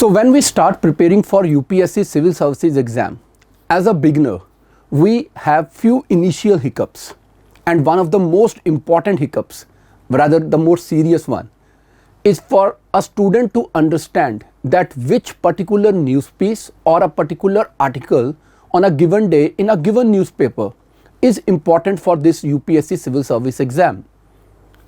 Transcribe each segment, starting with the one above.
So when we start preparing for UPSC civil services exam, as a beginner, we have few initial hiccups, and one of the most important hiccups, rather the more serious one, is for a student to understand that which particular news piece or a particular article on a given day in a given newspaper is important for this UPSC civil service exam.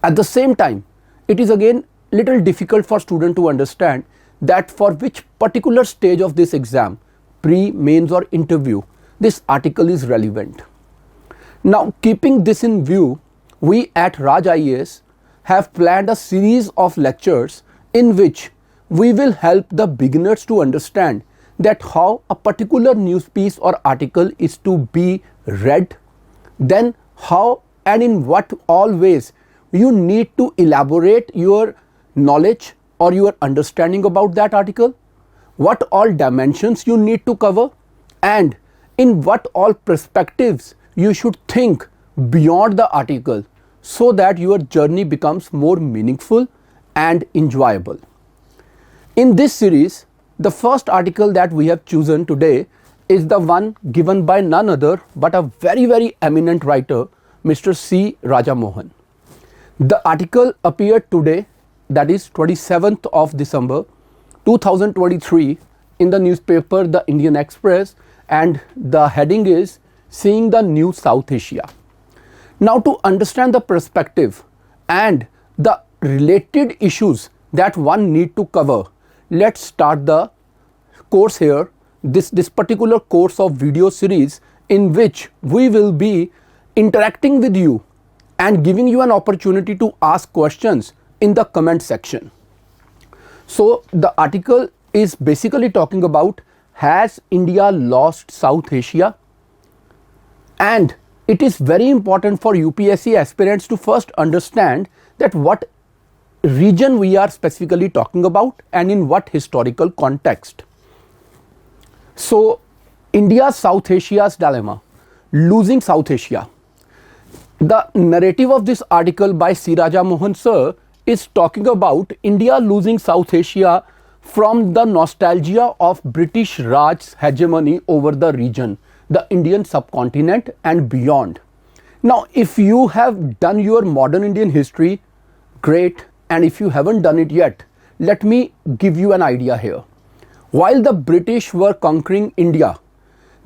At the same time, it is again little difficult for student to understand that for which particular stage of this exam, pre, mains or interview, this article is relevant. Now, keeping this in view, we at Raj IAS have planned a series of lectures in which we will help the beginners to understand that how a particular news piece or article is to be read, then how and in what all ways you need to elaborate your knowledge or your understanding about that article, what all dimensions you need to cover, and in what all perspectives you should think beyond the article so that your journey becomes more meaningful and enjoyable. In this series, the first article that we have chosen today is the one given by none other but a very eminent writer, Mr. C. Rajamohan. The article appeared today, that is 27th of December 2023 in the newspaper The Indian Express, and the heading is Seeing the New South Asia. Now, to understand the perspective and the related issues that one need to cover, let's start the course here, this particular course of video series in which we will be interacting with you and giving you an opportunity to ask questions in the comment section. So the article is basically talking about, has India lost South Asia? And it is very important for UPSC aspirants to first understand that what region we are specifically talking about and in what historical context. So India's South Asia's dilemma, losing South Asia. The narrative of this article by C. Rajamohan sir is talking about India losing South Asia from the nostalgia of British Raj's hegemony over the region, the Indian subcontinent and beyond. Now, if you have done your modern Indian history, great, and if you haven't done it yet, let me give you an idea here. While the British were conquering India,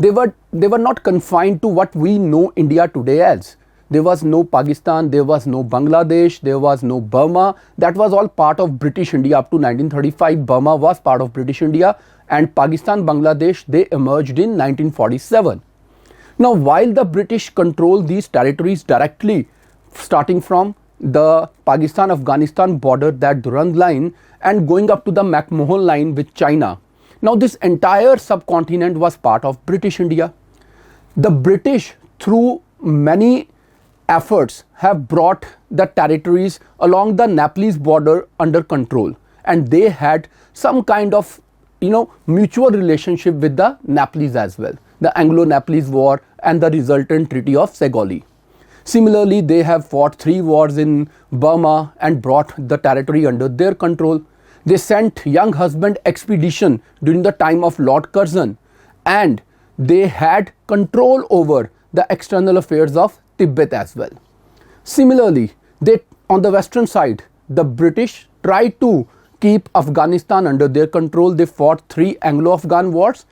they were not confined to what we know India today as. There was no Pakistan, there was no Bangladesh, there was no Burma. That was all part of British India up to 1935. Burma was part of British India, and Pakistan, Bangladesh, they emerged in 1947. Now, while the British controlled these territories directly, starting from the Pakistan-Afghanistan border, that Durand line, and going up to the McMahon line with China. Now, this entire subcontinent was part of British India. The British, through many efforts, have brought the territories along the Nepalese border under control, and they had some kind of mutual relationship with the Nepalese as well, the Anglo-Nepalese War and the resultant Treaty of Segoli. Similarly, they have fought 3 wars in Burma and brought the territory under their control. They sent young husband expedition during the time of Lord Curzon, and they had control over the external affairs of Tibet as well. Similarly, on the western side, the British tried to keep Afghanistan under their control. They fought 3 Anglo-Afghan wars,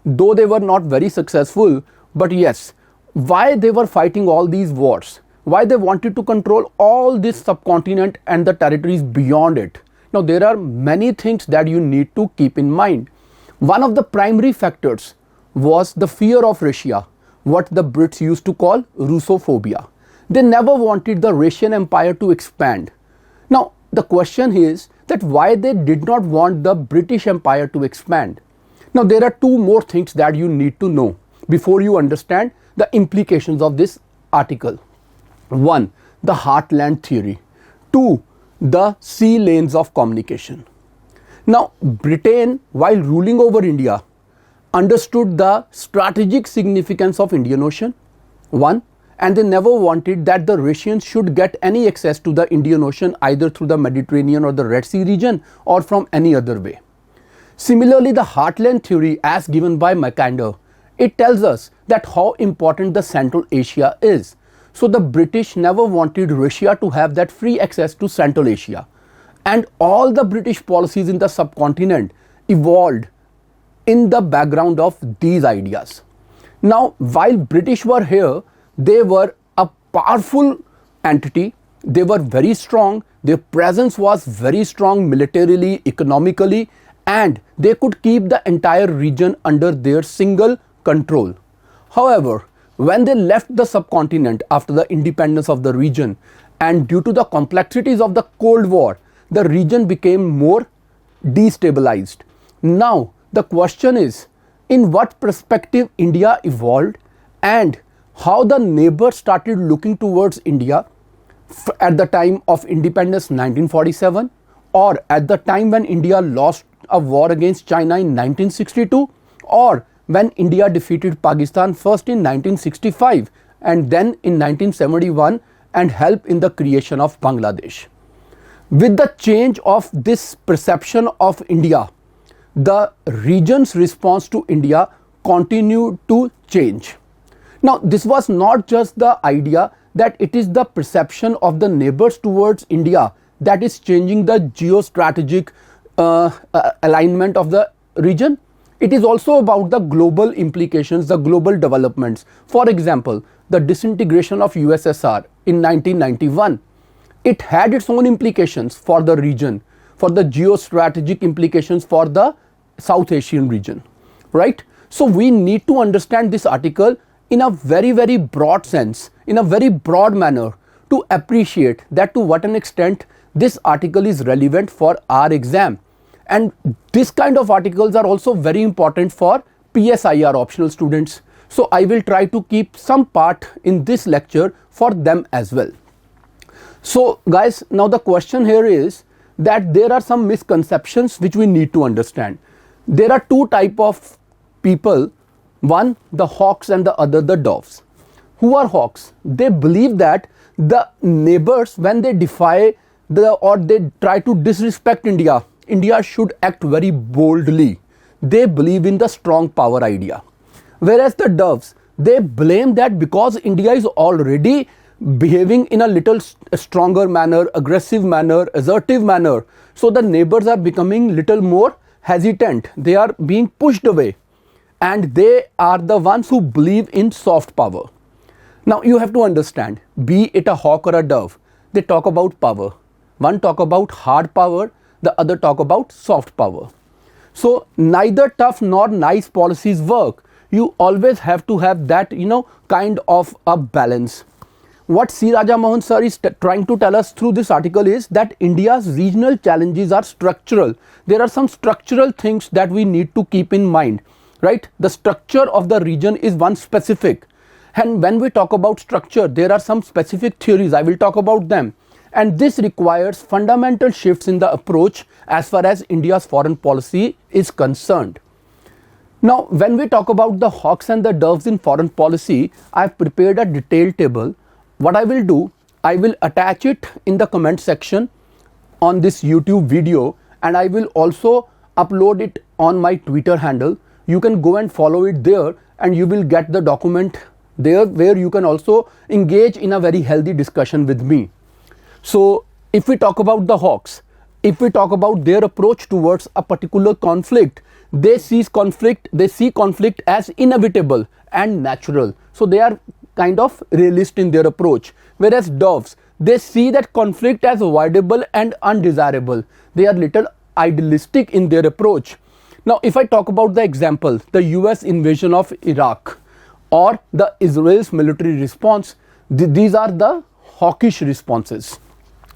though they were not very successful. But yes, why they were fighting all these wars? Why they wanted to control all this subcontinent and the territories beyond it? Now, there are many things that you need to keep in mind. One of the primary factors was the fear of Russia, what the Brits used to call Russophobia. They never wanted the Russian Empire to expand. Now, the question is that why they did not want the British Empire to expand. Now, there are 2 more things that you need to know before you understand the implications of this article. 1, the heartland theory. 2, the sea lanes of communication. Now, Britain, while ruling over India, understood the strategic significance of Indian Ocean, 1, and they never wanted that the Russians should get any access to the Indian Ocean either through the Mediterranean or the Red Sea region or from any other way. Similarly, the heartland theory as given by Mackinder, it tells us that how important the Central Asia is. So the British never wanted Russia to have that free access to Central Asia. And all the British policies in the subcontinent evolved in the background of these ideas. Now, while British were here, they were a powerful entity. They were very strong. Their presence was very strong militarily, economically, and they could keep the entire region under their single control. However, when they left the subcontinent after the independence of the region, and due to the complexities of the Cold War, the region became more destabilized. Now, the question is, in what perspective India evolved and how the neighbors started looking towards India at the time of independence 1947, or at the time when India lost a war against China in 1962, or when India defeated Pakistan first in 1965 and then in 1971 and helped in the creation of Bangladesh. With the change of this perception of India, the region's response to India continued to change. Now, this was not just the idea that it is the perception of the neighbors towards India that is changing the geostrategic alignment of the region. It is also about the global implications, the global developments. For example, the disintegration of USSR in 1991. It had its own implications for the region, for the geostrategic implications for the South Asian region, right? So we need to understand this article in a very, very broad sense, in a very broad manner, to appreciate that to what an extent this article is relevant for our exam. And this kind of articles are also very important for PSIR optional students. So I will try to keep some part in this lecture for them as well. So guys, now the question here is that there are some misconceptions which we need to understand. There are two types of people, one the hawks and the other the doves. Who are hawks? They believe that the neighbors, when they defy or they try to disrespect India, India should act very boldly. They believe in the strong power idea. Whereas the doves, they blame that because India is already behaving in a little stronger manner, aggressive manner, assertive manner, so the neighbors are becoming little more hesitant. They are being pushed away, and they are the ones who believe in soft power. Now you have to understand, be it a hawk or a dove, they talk about power. One talk about hard power, the other talk about soft power. So neither tough nor nice policies work. You always have to have that, kind of a balance. What C. Raja Mohan sir is trying to tell us through this article is that India's regional challenges are structural. There are some structural things that we need to keep in mind, right? The structure of the region is one specific. And when we talk about structure, there are some specific theories. I will talk about them. And this requires fundamental shifts in the approach as far as India's foreign policy is concerned. Now, when we talk about the hawks and the doves in foreign policy, I have prepared a detailed table. What I will do, I will attach it in the comment section on this YouTube video, and I will also upload it on my Twitter handle. You can go and follow it there, and you will get the document there where you can also engage in a very healthy discussion with me. So if we talk about the hawks, if we talk about their approach towards a particular conflict, they see conflict as inevitable and natural. So they are kind of realist in their approach. Whereas doves, they see that conflict as avoidable and undesirable. They are little idealistic in their approach. Now, if I talk about the example, the US invasion of Iraq or the Israel's military response, these are the hawkish responses,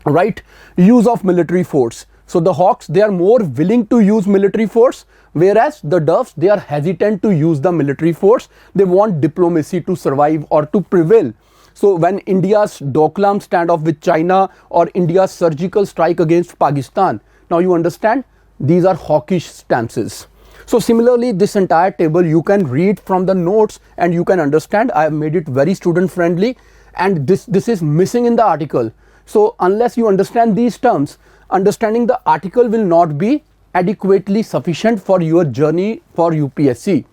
right? Use of military force. So the hawks, they are more willing to use military force, whereas the doves, they are hesitant to use the military force. They want diplomacy to survive or to prevail. So when India's Doklam standoff with China or India's surgical strike against Pakistan, now you understand, these are hawkish stances. So similarly, this entire table you can read from the notes and you can understand. I have made it very student friendly, and this is missing in the article. So unless you understand these terms, understanding the article will not be adequately sufficient for your journey for UPSC.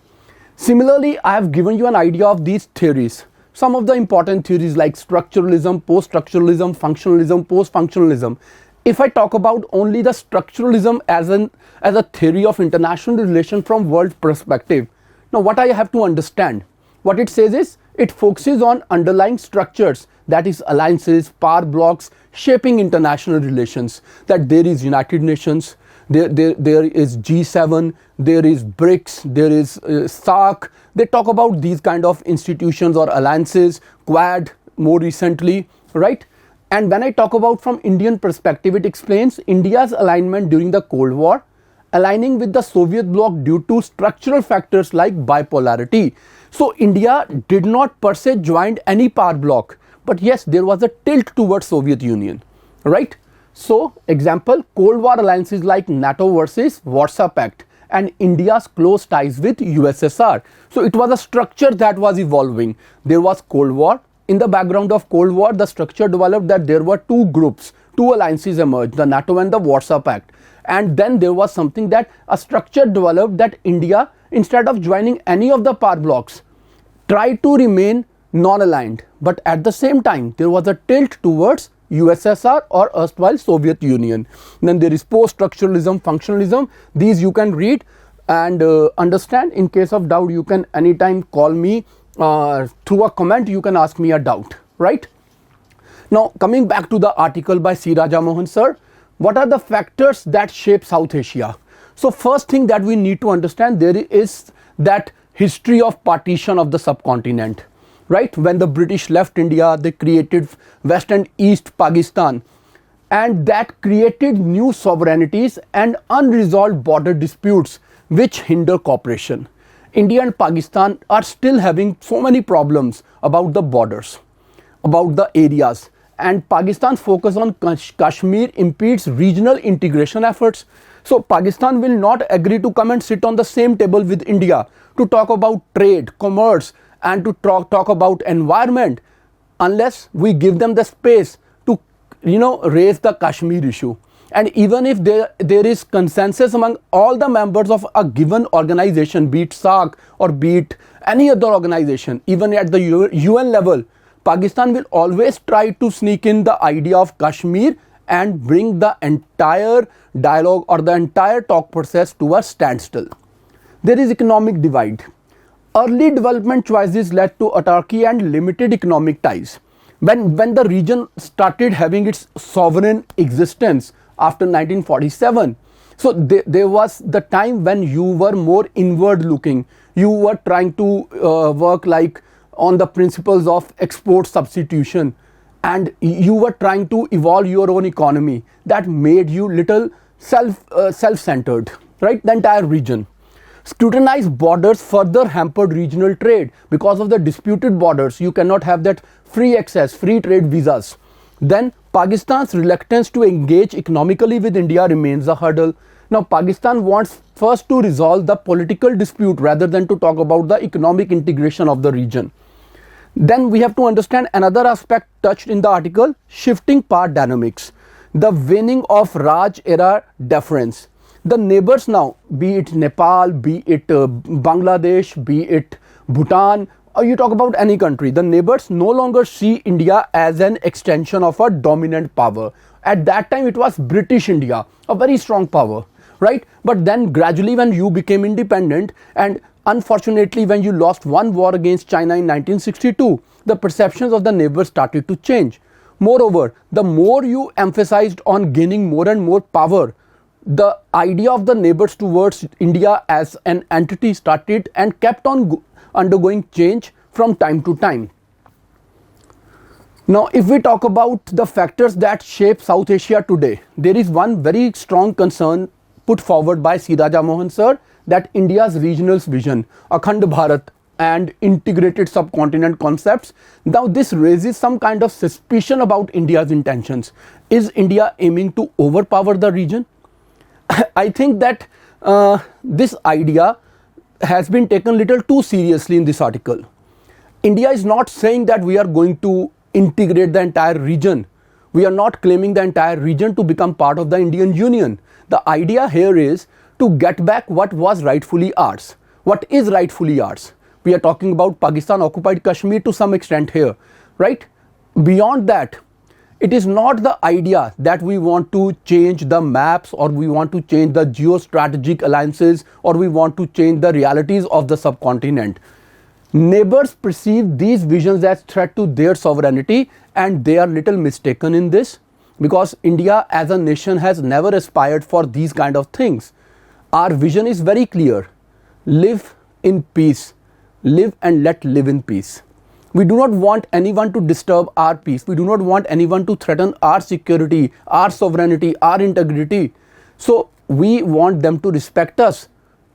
Similarly, I have given you an idea of these theories. Some of the important theories like structuralism, post-structuralism, functionalism, post-functionalism. If I talk about only the structuralism as a theory of international relations from world perspective, now what I have to understand, what it says is it focuses on underlying structures, that is alliances, power blocks shaping international relations. That there is United Nations, there is G7, there is BRICS, there is SAARC. They talk about these kind of institutions or alliances, Quad more recently, right? And when I talk about from Indian perspective, it explains India's alignment during the Cold War, aligning with the Soviet bloc due to structural factors like bipolarity. So India did not per se join any power bloc, but yes, there was a tilt towards Soviet Union, right? So example, Cold War alliances like NATO versus Warsaw Pact and India's close ties with USSR. So it was a structure that was evolving. There was Cold War. In the background of Cold War, the structure developed that there were two groups, two alliances emerged, the NATO and the Warsaw Pact. And then there was something that a structure developed that India, instead of joining any of the power blocs, tried to remain non-aligned. But at the same time, there was a tilt towards USSR or erstwhile Soviet Union. Then there is post-structuralism, functionalism. These you can read and understand. In case of doubt, you can anytime call me through a comment. You can ask me a doubt, right? Now coming back to the article by C. Raja Mohan sir, what are the factors that shape South Asia? So first thing that we need to understand, there is that history of partition of the subcontinent, right? When the British left India, they created West and East Pakistan, and that created new sovereignties and unresolved border disputes which hinder cooperation. India and Pakistan are still having so many problems about the borders, about the areas, and Pakistan's focus on Kashmir impedes regional integration efforts. So Pakistan will not agree to come and sit on the same table with India to talk about trade, commerce, and to talk about environment unless we give them the space to raise the Kashmir issue. And even if there is consensus among all the members of a given organization, be it SAARC or be it any other organization, even at the UN level, Pakistan will always try to sneak in the idea of Kashmir and bring the entire dialogue or the entire talk process to a standstill. There is economic divide. Early development choices led to autarky and limited economic ties. When the region started having its sovereign existence after 1947, so there was the time when you were more inward looking. You were trying to work like on the principles of export substitution, and you were trying to evolve your own economy. That made you little self-centered, right? The entire region. Scrutinized borders further hampered regional trade. Because of the disputed borders, you cannot have that free access, free trade visas. Then Pakistan's reluctance to engage economically with India remains a hurdle. Now Pakistan wants first to resolve the political dispute rather than to talk about the economic integration of the region. Then we have to understand another aspect touched in the article, shifting power dynamics, the waning of Raj era deference. The neighbors now, be it Nepal, be it Bangladesh, be it Bhutan, or you talk about any country, the neighbors no longer see India as an extension of a dominant power. At that time it was British India, a very strong power, right? But then gradually when you became independent, and unfortunately when you lost one war against China in 1962, the perceptions of the neighbors started to change. Moreover, the more you emphasized on gaining more and more power, the idea of the neighbors towards India as an entity started and kept on undergoing change from time to time. Now, if we talk about the factors that shape South Asia today, there is one very strong concern put forward by C. Raja Mohan sir, that India's regional vision, Akhand Bharat and integrated subcontinent concepts. Now this raises some kind of suspicion about India's intentions. Is India aiming to overpower the region? I think that this idea has been taken little too seriously in this article. India is not saying that we are going to integrate the entire region. We are not claiming the entire region to become part of the Indian Union. The idea here is to get back what was rightfully ours. What is rightfully ours? We are talking about Pakistan occupied Kashmir to some extent here, right? Beyond that, it is not the idea that we want to change the maps, or we want to change the geostrategic alliances, or we want to change the realities of the subcontinent. Neighbors perceive these visions as threat to their sovereignty, and they are little mistaken in this, because India as a nation has never aspired for these kind of things. Our vision is very clear: live in peace, live and let live in peace. We do not want anyone to disturb our peace. We do not want anyone to threaten our security, our sovereignty, our integrity. So we want them to respect us,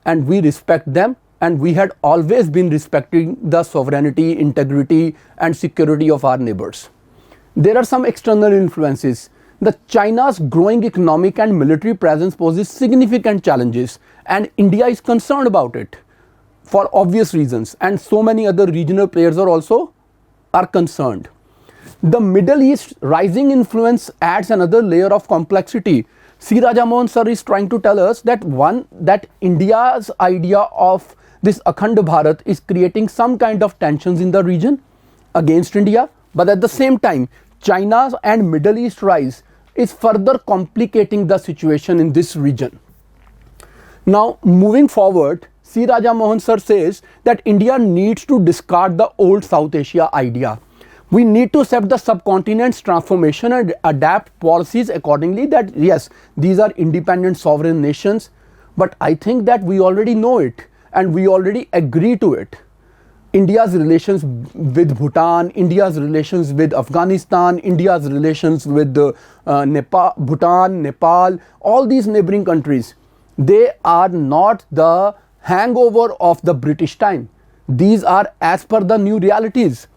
and we respect them, and we had always been respecting the sovereignty, integrity and security of our neighbors. There are some external influences. The China's growing economic and military presence poses significant challenges, and India is concerned about it for obvious reasons, and so many other regional players are concerned. The Middle East rising influence adds another layer of complexity. C. Raja Mohan sir is trying to tell us that India's idea of this Akhand Bharat is creating some kind of tensions in the region against India, but at the same time, China's and Middle East rise is further complicating the situation in this region. Now, moving forward, C. Raja Mohan sir says that India needs to discard the old South Asia idea. We need to accept the subcontinent's transformation and adapt policies accordingly, that yes, these are independent sovereign nations, but I think that we already know it and we already agree to it. India's relations with Bhutan, India's relations with Afghanistan, India's relations with Nepal, Bhutan, Nepal, all these neighboring countries, they are not the hangover of the British time. These are as per the new realities.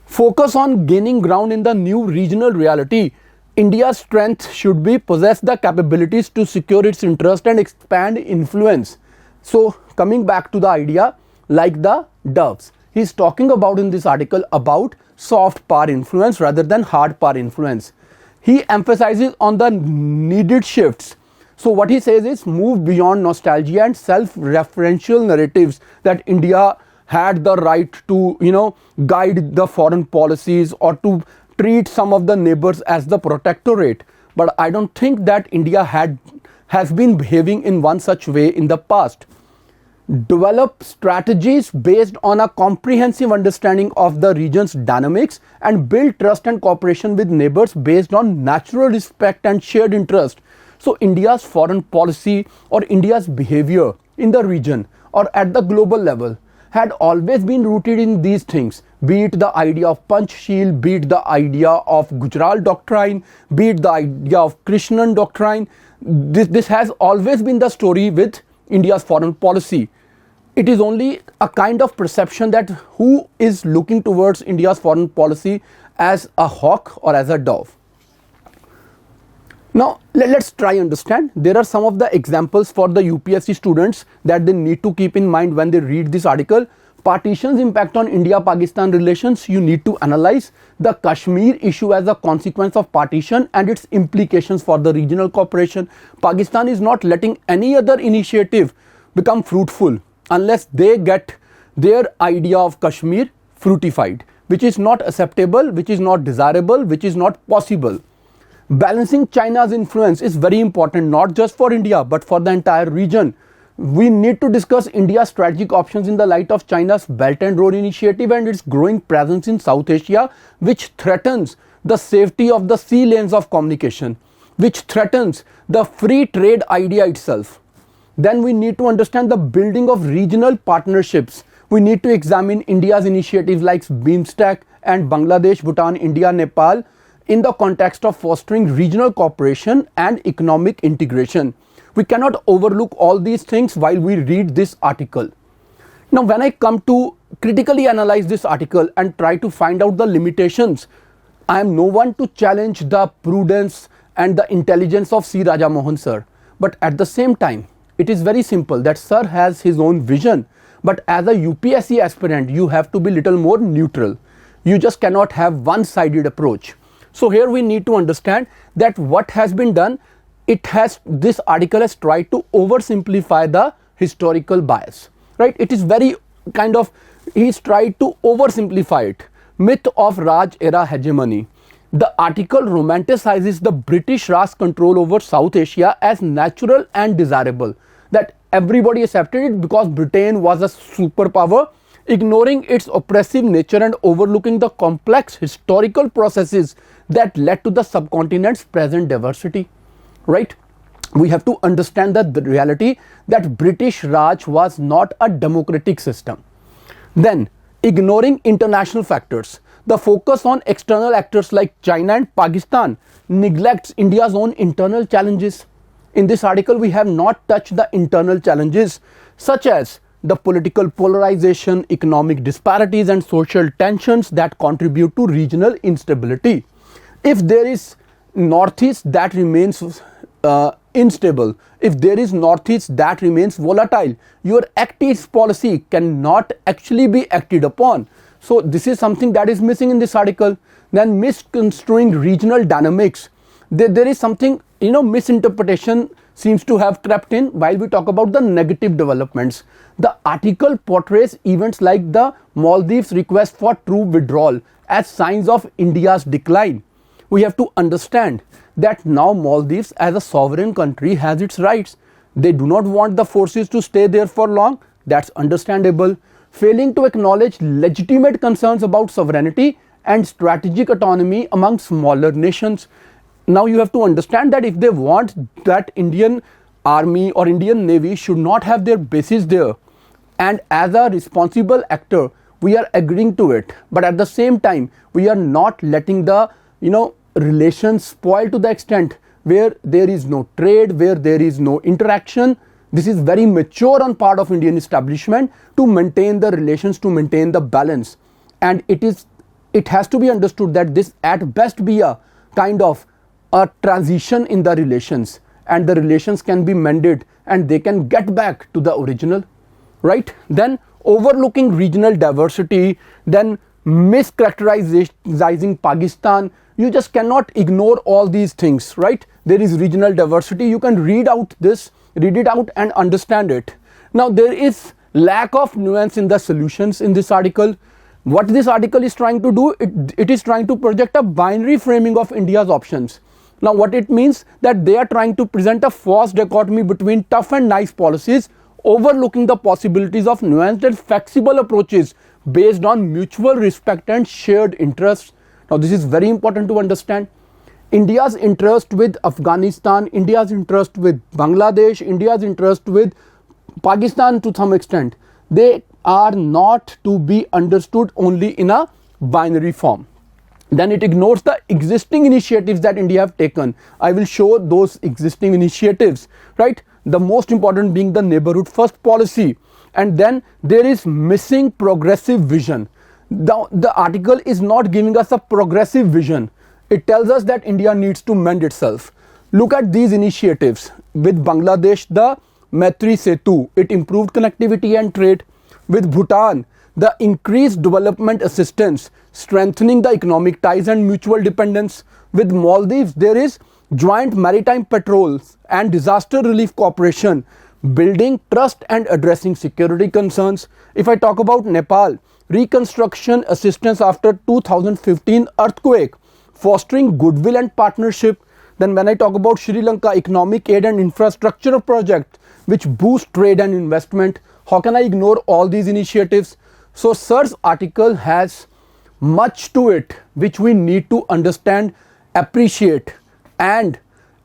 Focus on gaining ground in the new regional reality. India's strength should be possess the capabilities to secure its interest and expand influence. So coming back to the idea, like the doves, he's talking about in this article about soft power influence rather than hard power influence. He emphasizes on the needed shifts. So what he says is, move beyond nostalgia and self-referential narratives that India had the right to, guide the foreign policies or to treat some of the neighbors as the protectorate. But I don't think that India has been behaving in one such way in the past. Develop strategies based on a comprehensive understanding of the region's dynamics and build trust and cooperation with neighbors based on natural respect and shared interest. So India's foreign policy or India's behavior in the region or at the global level had always been rooted in these things, be it the idea of Panchsheel, be it the idea of Gujarat doctrine, be it the idea of Krishnan doctrine. This has always been the story with India's foreign policy. It is only a kind of perception that who is looking towards India's foreign policy as a hawk or as a dove. Now, let's try understand. There are some of the examples for the UPSC students that they need to keep in mind when they read this article. Partition's impact on India-Pakistan relations, you need to analyze the Kashmir issue as a consequence of partition and its implications for the regional cooperation. Pakistan is not letting any other initiative become fruitful unless they get their idea of Kashmir fruitified, which is not acceptable, which is not desirable, which is not possible. Balancing China's influence is very important, not just for India, but for the entire region. We need to discuss India's strategic options in the light of China's Belt and Road Initiative and its growing presence in South Asia, which threatens the safety of the sea lanes of communication, which threatens the free trade idea itself. Then we need to understand the building of regional partnerships. We need to examine India's initiatives like BIMSTEC and Bangladesh, Bhutan, India, Nepal in the context of fostering regional cooperation and economic integration. We cannot overlook all these things while we read this article. Now, when I come to critically analyze this article and try to find out the limitations, I am no one to challenge the prudence and the intelligence of C. Raja Mohan sir. But at the same time, it is very simple that sir has his own vision. But as a UPSC aspirant, you have to be little more neutral. You just cannot have one-sided approach. So here we need to understand that what has been done, this article has tried to oversimplify the historical bias, right? It is very kind of, he's tried to oversimplify it. Myth of Raj era hegemony. The article romanticizes the British Raj control over South Asia as natural and desirable, that everybody accepted it because Britain was a superpower, ignoring its oppressive nature and overlooking the complex historical processes that led to the subcontinent's present diversity, right? We have to understand that the reality that British Raj was not a democratic system. Then, ignoring international factors. The focus on external actors like China and Pakistan neglects India's own internal challenges. In this article, we have not touched the internal challenges such as the political polarization, economic disparities and social tensions that contribute to regional instability. If there is Northeast that remains unstable, if there is Northeast that remains volatile, your Act-East policy cannot actually be acted upon. So this is something that is missing in this article. Then misconstruing regional dynamics. There is something, misinterpretation seems to have crept in while we talk about the negative developments. The article portrays events like the Maldives request for troop withdrawal as signs of India's decline. We have to understand that now Maldives as a sovereign country has its rights. They do not want the forces to stay there for long. That's understandable. Failing to acknowledge legitimate concerns about sovereignty and strategic autonomy among smaller nations. Now you have to understand that if they want that Indian Army or Indian Navy should not have their bases there, and as a responsible actor we are agreeing to it, but at the same time we are not letting the relations spoil to the extent where there is no trade, where there is no interaction. This is very mature on part of Indian establishment to maintain the relations, to maintain the balance, and it has to be understood that this at best be a kind of a transition in the relations, and the relations can be mended and they can get back to the original, right? Then overlooking regional diversity, then mischaracterizing Pakistan. You just cannot ignore all these things, right? There is regional diversity. You can read it out and understand it. Now there is lack of nuance in the solutions in this article. What this article is trying to do, it is trying to project a binary framing of India's options. Now what it means, that they are trying to present a false dichotomy between tough and nice policies, overlooking the possibilities of nuanced and flexible approaches based on mutual respect and shared interests. Now this is very important to understand. India's interest with Afghanistan, India's interest with Bangladesh, India's interest with Pakistan to some extent, they are not to be understood only in a binary form. Then it ignores the existing initiatives that India have taken. I will show those existing initiatives, right? The most important being the neighborhood first policy. And then there is missing progressive vision. The article is not giving us a progressive vision. It tells us that India needs to mend itself. Look at these initiatives. With Bangladesh, the Maitri Setu, it improved connectivity and trade. With Bhutan, the increased development assistance, strengthening the economic ties and mutual dependence. With Maldives, there is joint maritime patrols and disaster relief cooperation, building trust and addressing security concerns. If I talk about Nepal, reconstruction assistance after 2015 earthquake, fostering goodwill and partnership. Then when I talk about Sri Lanka, economic aid and infrastructure project which boost trade and investment. How can I ignore all these initiatives? So Sir's article has much to it which we need to understand, appreciate, and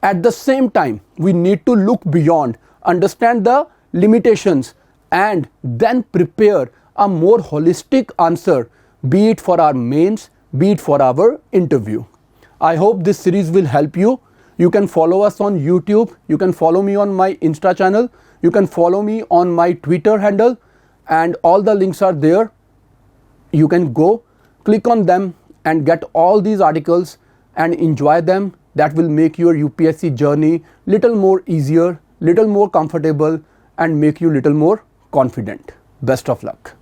at the same time we need to look beyond, understand the limitations, and then prepare a more holistic answer, be it for our mains, be it for our interview. I hope this series will help you. You can follow us on YouTube, you can follow me on my Insta channel, you can follow me on my Twitter handle, and all the links are there. You can go, click on them and get all these articles and enjoy them. That will make your UPSC journey little more easier, little more comfortable, and make you little more confident. Best of luck.